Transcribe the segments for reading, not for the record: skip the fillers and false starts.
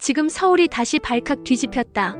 지금 서울이 다시 발칵 뒤집혔다.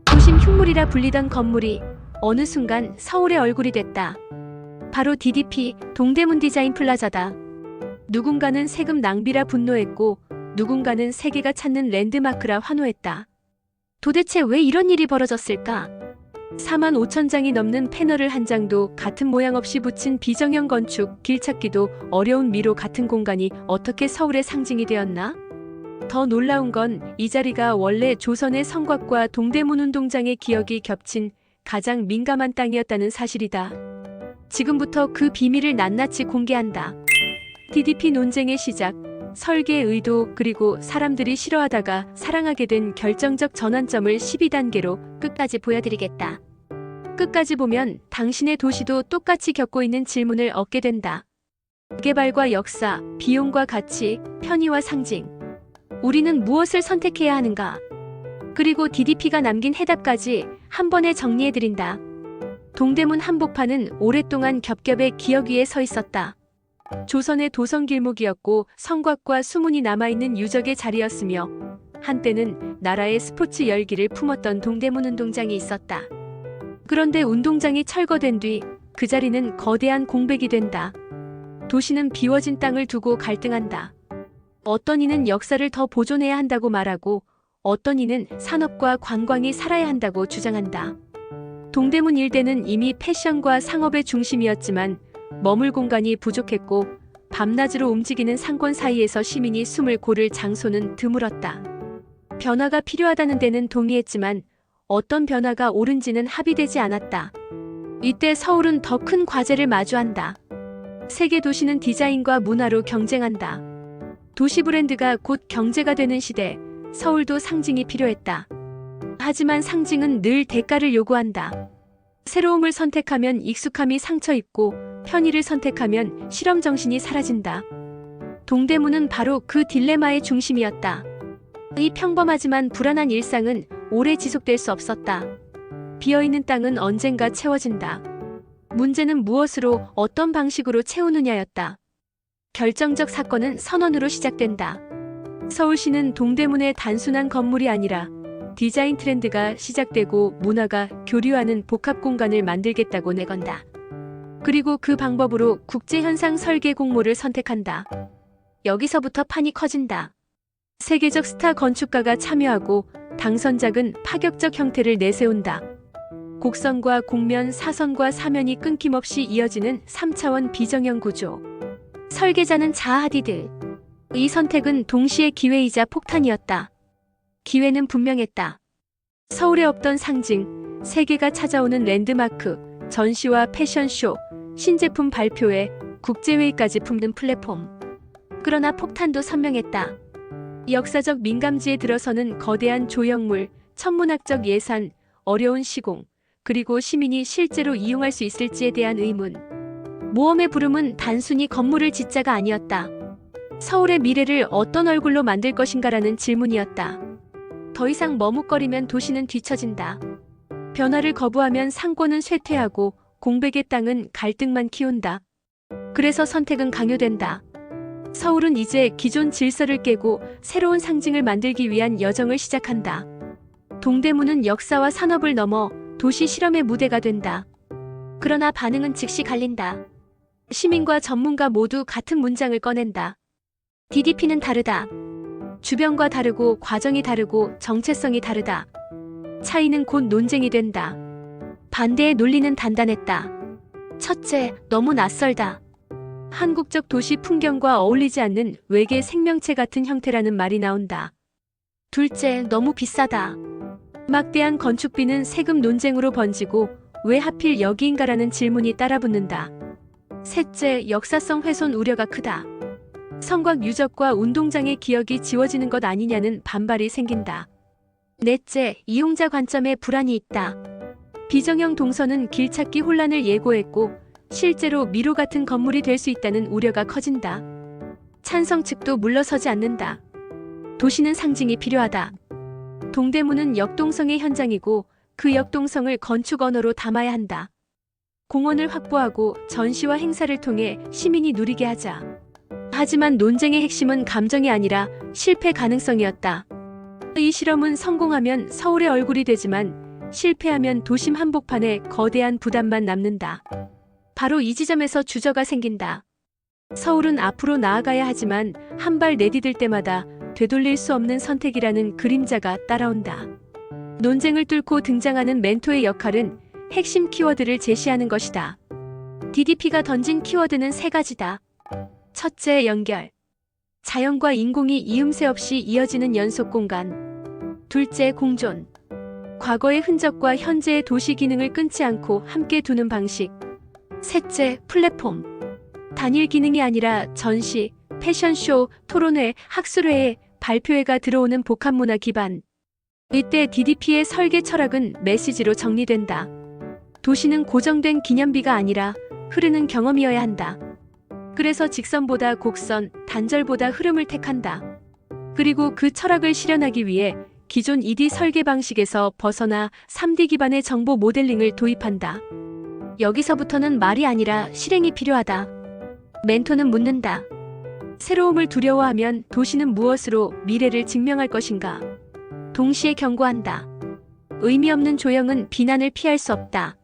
도심 흉물이라 불리던 건물이 어느 순간 서울의 얼굴이 됐다. 바로 DDP 동대문 디자인 플라자다. 누군가는 세금 낭비라 분노했고 누군가는 세계가 찾는 랜드마크라 환호했다. 도대체 왜 이런 일이 벌어졌을까? 4만 5천 장이 넘는 패널을 한 장도 같은 모양 없이 붙인 비정형 건축, 길찾기도 어려운 미로 같은 공간이 어떻게 서울의 상징이 되었나? 더 놀라운 건 이 자리가 원래 조선의 성곽과 동대문 운동장의 기억이 겹친 가장 민감한 땅이었다는 사실이다. 지금부터 그 비밀을 낱낱이 공개한다. DDP 논쟁의 시작, 설계의 의도, 그리고 사람들이 싫어하다가 사랑하게 된 결정적 전환점을 12단계로 끝까지 보여드리겠다. 끝까지 보면 당신의 도시도 똑같이 겪고 있는 질문을 얻게 된다. 개발과 역사, 비용과 가치, 편의와 상징. 우리는 무엇을 선택해야 하는가? 그리고 DDP가 남긴 해답까지 한 번에 정리해드린다. 동대문 한복판은 오랫동안 겹겹의 기억 위에 서 있었다. 조선의 도성길목이었고 성곽과 수문이 남아있는 유적의 자리였으며 한때는 나라의 스포츠 열기를 품었던 동대문 운동장이 있었다. 그런데 운동장이 철거된 뒤 그 자리는 거대한 공백이 된다. 도시는 비워진 땅을 두고 갈등한다. 어떤 이는 역사를 더 보존해야 한다고 말하고 어떤 이는 산업과 관광이 살아야 한다고 주장한다. 동대문 일대는 이미 패션과 상업의 중심이었지만 머물 공간이 부족했고 밤낮으로 움직이는 상권 사이에서 시민이 숨을 고를 장소는 드물었다. 변화가 필요하다는 데는 동의했지만 어떤 변화가 옳은지는 합의되지 않았다. 이때 서울은 더 큰 과제를 마주한다. 세계 도시는 디자인과 문화로 경쟁한다. 도시 브랜드가 곧 경제가 되는 시대, 서울도 상징이 필요했다. 하지만 상징은 늘 대가를 요구한다. 새로움을 선택하면 익숙함이 상처 입고 편의를 선택하면 실험 정신이 사라진다. 동대문은 바로 그 딜레마의 중심이었다. 이 평범하지만 불안한 일상은 오래 지속될 수 없었다. 비어있는 땅은 언젠가 채워진다. 문제는 무엇으로 어떤 방식으로 채우느냐였다. 결정적 사건은 선언으로 시작된다. 서울시는 동대문의 단순한 건물이 아니라 디자인 트렌드가 시작되고 문화가 교류하는 복합 공간을 만들겠다고 내건다. 그리고 그 방법으로 국제현상 설계 공모를 선택한다. 여기서부터 판이 커진다. 세계적 스타 건축가가 참여하고 당선작은 파격적 형태를 내세운다. 곡선과 곡면, 사선과 사면이 끊김없이 이어지는 3차원 비정형 구조. 설계자는 자하 하디드. 이 선택은 동시에 기회이자 폭탄이었다. 기회는 분명했다. 서울에 없던 상징, 세계가 찾아오는 랜드마크, 전시와 패션쇼, 신제품 발표회, 국제회의까지 품는 플랫폼. 그러나 폭탄도 선명했다. 역사적 민감지에 들어서는 거대한 조형물, 천문학적 예산, 어려운 시공, 그리고 시민이 실제로 이용할 수 있을지에 대한 의문. 모험의 부름은 단순히 건물을 짓자가 아니었다. 서울의 미래를 어떤 얼굴로 만들 것인가라는 질문이었다. 더 이상 머뭇거리면 도시는 뒤처진다. 변화를 거부하면 상권은 쇠퇴하고 공백의 땅은 갈등만 키운다. 그래서 선택은 강요된다. 서울은 이제 기존 질서를 깨고 새로운 상징을 만들기 위한 여정을 시작한다. 동대문은 역사와 산업을 넘어 도시 실험의 무대가 된다. 그러나 반응은 즉시 갈린다. 시민과 전문가 모두 같은 문장을 꺼낸다. DDP는 다르다. 주변과 다르고 과정이 다르고 정체성이 다르다. 차이는 곧 논쟁이 된다. 반대의 논리는 단단했다. 첫째, 너무 낯설다. 한국적 도시 풍경과 어울리지 않는 외계 생명체 같은 형태라는 말이 나온다. 둘째, 너무 비싸다. 막대한 건축비는 세금 논쟁으로 번지고 왜 하필 여기인가라는 질문이 따라붙는다. 셋째, 역사성 훼손 우려가 크다. 성곽 유적과 운동장의 기억이 지워지는 것 아니냐는 반발이 생긴다. 넷째, 이용자 관점에 불안이 있다. 비정형 동선은 길찾기 혼란을 예고했고 실제로 미로 같은 건물이 될 수 있다는 우려가 커진다. 찬성 측도 물러서지 않는다. 도시는 상징이 필요하다. 동대문은 역동성의 현장이고 그 역동성을 건축 언어로 담아야 한다. 공원을 확보하고 전시와 행사를 통해 시민이 누리게 하자. 하지만 논쟁의 핵심은 감정이 아니라 실패 가능성이었다. 이 실험은 성공하면 서울의 얼굴이 되지만 실패하면 도심 한복판에 거대한 부담만 남는다. 바로 이 지점에서 주저가 생긴다. 서울은 앞으로 나아가야 하지만 한 발 내디딜 때마다 되돌릴 수 없는 선택이라는 그림자가 따라온다. 논쟁을 뚫고 등장하는 멘토의 역할은 핵심 키워드를 제시하는 것이다. DDP가 던진 키워드는 세 가지다. 첫째, 연결. 자연과 인공이 이음새 없이 이어지는 연속 공간. 둘째, 공존. 과거의 흔적과 현재의 도시 기능을 끊지 않고 함께 두는 방식. 셋째, 플랫폼. 단일 기능이 아니라 전시, 패션쇼, 토론회, 학술회에 발표회가 들어오는 복합문화 기반. 이때 DDP의 설계 철학은 메시지로 정리된다. 도시는 고정된 기념비가 아니라 흐르는 경험이어야 한다. 그래서 직선보다 곡선, 단절보다 흐름을 택한다. 그리고 그 철학을 실현하기 위해 기존 2D 설계 방식에서 벗어나 3D 기반의 정보 모델링을 도입한다. 여기서부터는 말이 아니라 실행이 필요하다. 멘토는 묻는다. 새로움을 두려워하면 도시는 무엇으로 미래를 증명할 것인가? 동시에 경고한다. 의미 없는 조형은 비난을 피할 수 없다.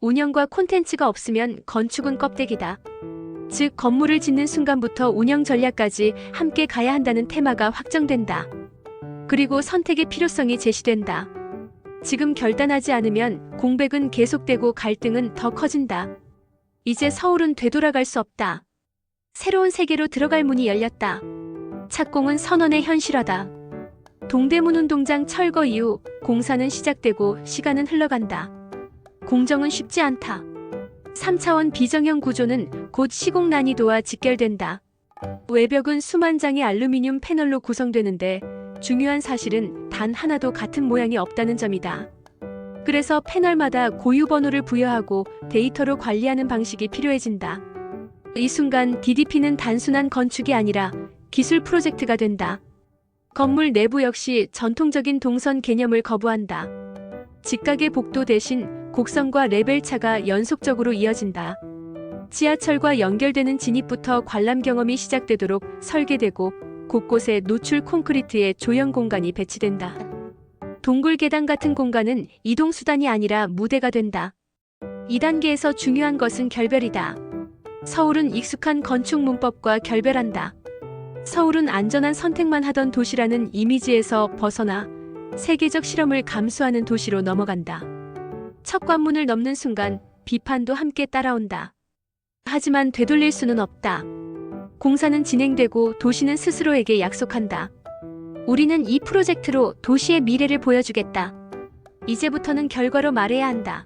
운영과 콘텐츠가 없으면 건축은 껍데기다. 즉, 건물을 짓는 순간부터 운영 전략까지 함께 가야 한다는 테마가 확정된다. 그리고 선택의 필요성이 제시된다. 지금 결단하지 않으면 공백은 계속되고 갈등은 더 커진다. 이제 서울은 되돌아갈 수 없다. 새로운 세계로 들어갈 문이 열렸다. 착공은 선언의 현실화다. 동대문 운동장 철거 이후 공사는 시작되고 시간은 흘러간다. 공정은 쉽지 않다. 3차원 비정형 구조는 곧 시공 난이도와 직결된다. 외벽은 수만 장의 알루미늄 패널로 구성되는데 중요한 사실은 단 하나도 같은 모양이 없다는 점이다. 그래서 패널마다 고유 번호를 부여하고 데이터로 관리하는 방식이 필요해진다. 이 순간 DDP는 단순한 건축이 아니라 기술 프로젝트가 된다. 건물 내부 역시 전통적인 동선 개념을 거부한다. 직각의 복도 대신 곡선과 레벨차가 연속적으로 이어진다. 지하철과 연결되는 진입부터 관람 경험이 시작되도록 설계되고 곳곳에 노출 콘크리트의 조형 공간이 배치된다. 동굴 계단 같은 공간은 이동수단이 아니라 무대가 된다. 2단계에서 중요한 것은 결별이다. 서울은 익숙한 건축 문법과 결별한다. 서울은 안전한 선택만 하던 도시라는 이미지에서 벗어나 세계적 실험을 감수하는 도시로 넘어간다. 첫 관문을 넘는 순간 비판도 함께 따라온다. 하지만 되돌릴 수는 없다. 공사는 진행되고 도시는 스스로에게 약속한다. 우리는 이 프로젝트로 도시의 미래를 보여주겠다. 이제부터는 결과로 말해야 한다.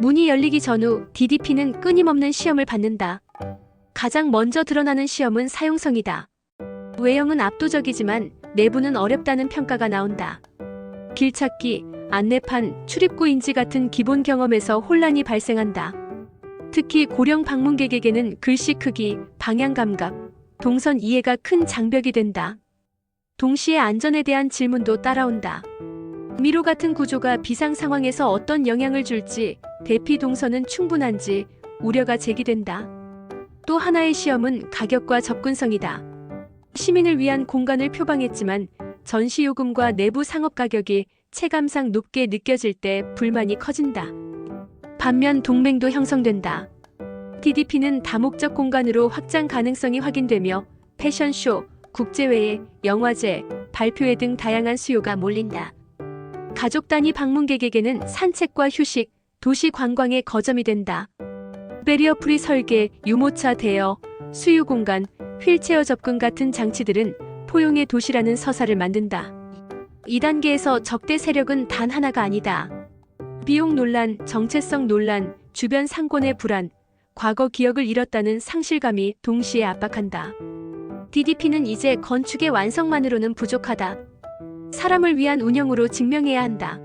문이 열리기 전후 DDP는 끊임없는 시험을 받는다. 가장 먼저 드러나는 시험은 사용성이다. 외형은 압도적이지만 내부는 어렵다는 평가가 나온다. 길찾기, 안내판, 출입구 인지 같은 기본 경험에서 혼란이 발생한다. 특히 고령 방문객에게는 글씨 크기, 방향 감각, 동선 이해가 큰 장벽이 된다. 동시에 안전에 대한 질문도 따라온다. 미로 같은 구조가 비상 상황에서 어떤 영향을 줄지, 대피 동선은 충분한지 우려가 제기된다. 또 하나의 시험은 가격과 접근성이다. 시민을 위한 공간을 표방했지만 전시 요금과 내부 상업 가격이 체감상 높게 느껴질 때 불만이 커진다. 반면 동맹도 형성된다. DDP는 다목적 공간으로 확장 가능성이 확인되며 패션쇼, 국제회의, 영화제, 발표회 등 다양한 수요가 몰린다. 가족 단위 방문객에게는 산책과 휴식, 도시 관광의 거점이 된다. 베리어 프리 설계, 유모차 대여, 수유 공간, 휠체어 접근 같은 장치들은 포용의 도시라는 서사를 만든다. 2단계에서 적대 세력은 단 하나가 아니다. 비용 논란, 정체성 논란, 주변 상권의 불안, 과거 기억을 잃었다는 상실감이 동시에 압박한다. DDP는 이제 건축의 완성만으로는 부족하다. 사람을 위한 운영으로 증명해야 한다.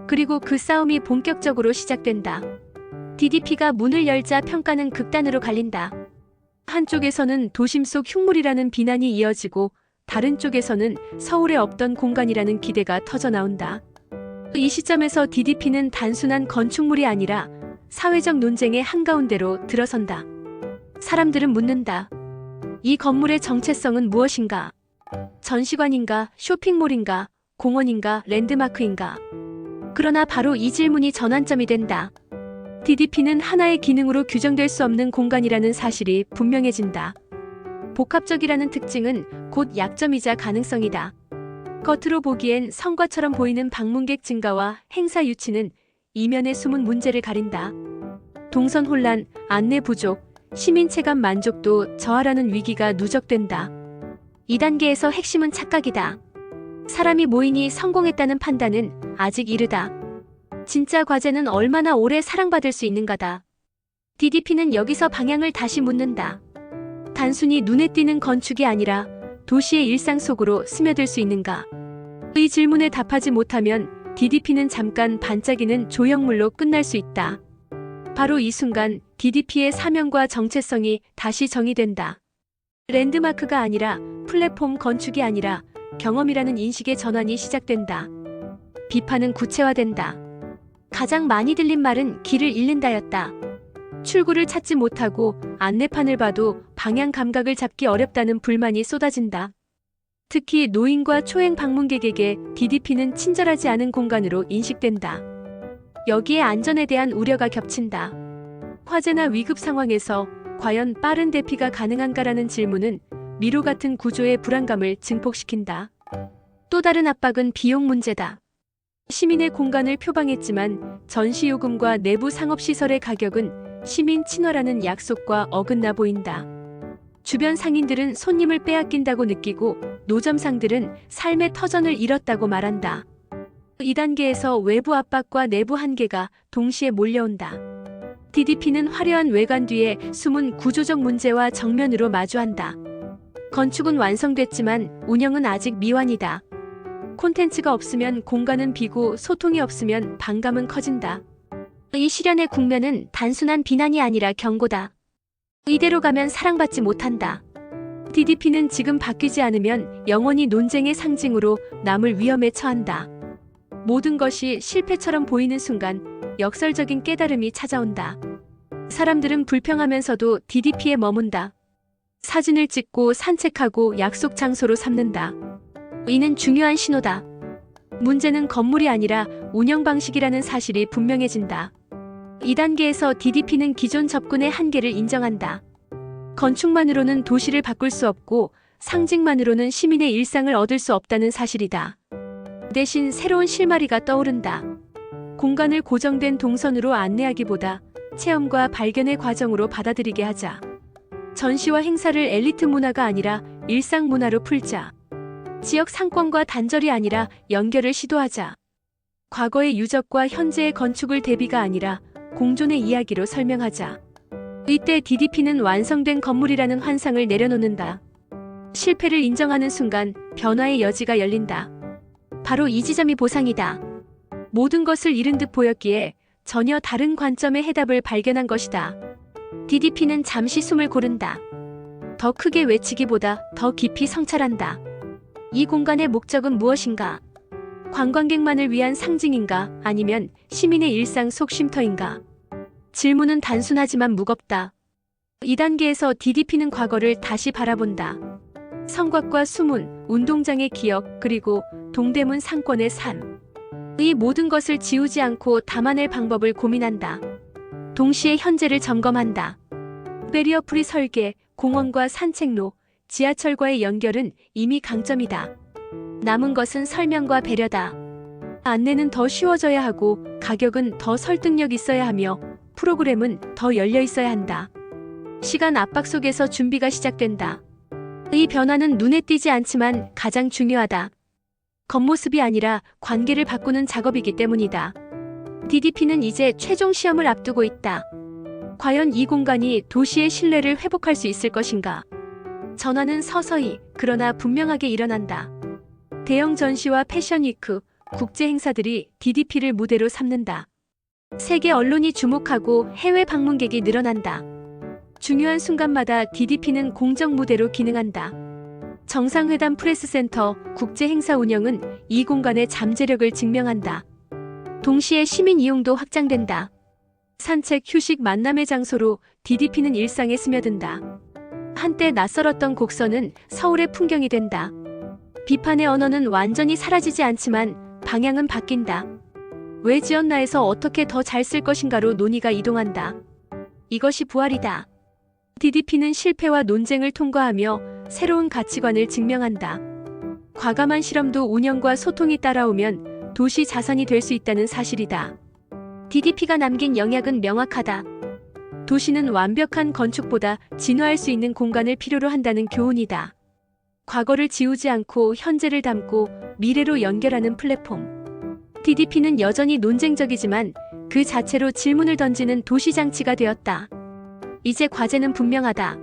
그리고 그 싸움이 본격적으로 시작된다. DDP가 문을 열자 평가는 극단으로 갈린다. 한쪽에서는 도심 속 흉물이라는 비난이 이어지고 다른 쪽에서는 서울에 없던 공간이라는 기대가 터져나온다. 이 시점에서 DDP는 단순한 건축물이 아니라 사회적 논쟁의 한가운데로 들어선다. 사람들은 묻는다. 이 건물의 정체성은 무엇인가? 전시관인가? 쇼핑몰인가? 공원인가 랜드마크인가? 그러나 바로 이 질문이 전환점이 된다. DDP는 하나의 기능으로 규정될 수 없는 공간이라는 사실이 분명해진다. 복합적이라는 특징은 곧 약점이자 가능성이다. 겉으로 보기엔 성과처럼 보이는 방문객 증가와 행사 유치는 이면에 숨은 문제를 가린다. 동선 혼란, 안내 부족, 시민 체감 만족도 저하라는 위기가 누적된다. 2단계에서 핵심은 착각이다. 사람이 모이니 성공했다는 판단은 아직 이르다. 진짜 과제는 얼마나 오래 사랑받을 수 있는가다. DDP는 여기서 방향을 다시 묻는다. 단순히 눈에 띄는 건축이 아니라 도시의 일상 속으로 스며들 수 있는가? 이 질문에 답하지 못하면 DDP는 잠깐 반짝이는 조형물로 끝날 수 있다. 바로 이 순간 DDP의 사명과 정체성이 다시 정의된다. 랜드마크가 아니라 플랫폼 건축이 아니라 경험이라는 인식의 전환이 시작된다. 비판은 구체화된다. 가장 많이 들린 말은 길을 잃는다였다. 출구를 찾지 못하고 안내판을 봐도 방향 감각을 잡기 어렵다는 불만이 쏟아진다. 특히 노인과 초행 방문객에게 DDP는 친절하지 않은 공간으로 인식된다. 여기에 안전에 대한 우려가 겹친다. 화재나 위급 상황에서 과연 빠른 대피가 가능한가라는 질문은 미로 같은 구조의 불안감을 증폭시킨다. 또 다른 압박은 비용 문제다. 시민의 공간을 표방했지만 전시요금과 내부 상업시설의 가격은 시민 친화라는 약속과 어긋나 보인다. 주변 상인들은 손님을 빼앗긴다고 느끼고 노점상들은 삶의 터전을 잃었다고 말한다. 2단계에서 외부 압박과 내부 한계가 동시에 몰려온다. DDP는 화려한 외관 뒤에 숨은 구조적 문제와 정면으로 마주한다. 건축은 완성됐지만 운영은 아직 미완이다. 콘텐츠가 없으면 공간은 비고 소통이 없으면 반감은 커진다. 이 시련의 국면은 단순한 비난이 아니라 경고다. 이대로 가면 사랑받지 못한다. DDP는 지금 바뀌지 않으면 영원히 논쟁의 상징으로 남을 위험에 처한다. 모든 것이 실패처럼 보이는 순간 역설적인 깨달음이 찾아온다. 사람들은 불평하면서도 DDP에 머문다. 사진을 찍고 산책하고 약속 장소로 삼는다. 이는 중요한 신호다. 문제는 건물이 아니라 운영 방식이라는 사실이 분명해진다. 2단계에서 DDP는 기존 접근의 한계를 인정한다. 건축만으로는 도시를 바꿀 수 없고 상징만으로는 시민의 일상을 얻을 수 없다는 사실이다. 대신 새로운 실마리가 떠오른다. 공간을 고정된 동선으로 안내하기보다 체험과 발견의 과정으로 받아들이게 하자. 전시와 행사를 엘리트 문화가 아니라 일상 문화로 풀자. 지역 상권과 단절이 아니라 연결을 시도하자. 과거의 유적과 현재의 건축을 대비가 아니라 공존의 이야기로 설명하자. 이때 DDP는 완성된 건물이라는 환상을 내려놓는다. 실패를 인정하는 순간 변화의 여지가 열린다. 바로 이 지점이 보상이다. 모든 것을 잃은 듯 보였기에 전혀 다른 관점의 해답을 발견한 것이다. DDP는 잠시 숨을 고른다. 더 크게 외치기보다 더 깊이 성찰한다. 이 공간의 목적은 무엇인가? 관광객만을 위한 상징인가? 아니면 시민의 일상 속 쉼터인가? 질문은 단순하지만 무겁다. 2단계에서 DDP는 과거를 다시 바라본다. 성곽과 수문, 운동장의 기억, 그리고 동대문 상권의 삶. 이 모든 것을 지우지 않고 담아낼 방법을 고민한다. 동시에 현재를 점검한다. 베리어 프리 설계, 공원과 산책로, 지하철과의 연결은 이미 강점이다. 남은 것은 설명과 배려다. 안내는 더 쉬워져야 하고 가격은 더 설득력 있어야 하며 프로그램은 더 열려 있어야 한다. 시간 압박 속에서 준비가 시작된다. 이 변화는 눈에 띄지 않지만 가장 중요하다. 겉모습이 아니라 관계를 바꾸는 작업이기 때문이다. DDP는 이제 최종 시험을 앞두고 있다. 과연 이 공간이 도시의 신뢰를 회복할 수 있을 것인가? 전환은 서서히, 그러나 분명하게 일어난다. 대형 전시와 패션위크, 국제 행사들이 DDP를 무대로 삼는다. 세계 언론이 주목하고 해외 방문객이 늘어난다. 중요한 순간마다 DDP는 공적 무대로 기능한다. 정상회담 프레스센터, 국제 행사 운영은 이 공간의 잠재력을 증명한다. 동시에 시민 이용도 확장된다. 산책, 휴식, 만남의 장소로 DDP는 일상에 스며든다. 한때 낯설었던 곡선은 서울의 풍경이 된다. 비판의 언어는 완전히 사라지지 않지만 방향은 바뀐다. 왜 지었나에서 어떻게 더 잘 쓸 것인가로 논의가 이동한다. 이것이 부활이다. DDP는 실패와 논쟁을 통과하며 새로운 가치관을 증명한다. 과감한 실험도 운영과 소통이 따라오면 도시 자산이 될 수 있다는 사실이다. DDP가 남긴 영약은 명확하다. 도시는 완벽한 건축보다 진화할 수 있는 공간을 필요로 한다는 교훈이다. 과거를 지우지 않고 현재를 담고 미래로 연결하는 플랫폼. DDP는 여전히 논쟁적이지만 그 자체로 질문을 던지는 도시장치가 되었다. 이제 과제는 분명하다.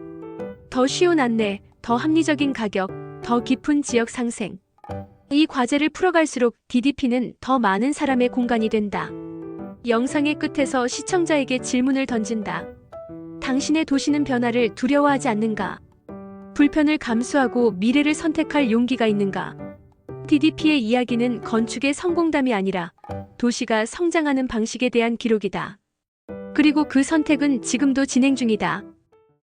더 쉬운 안내, 더 합리적인 가격, 더 깊은 지역 상생. 이 과제를 풀어갈수록 DDP는 더 많은 사람의 공간이 된다. 영상의 끝에서 시청자에게 질문을 던진다. 당신의 도시는 변화를 두려워하지 않는가? 불편을 감수하고 미래를 선택할 용기가 있는가? DDP의 이야기는 건축의 성공담이 아니라 도시가 성장하는 방식에 대한 기록이다. 그리고 그 선택은 지금도 진행 중이다.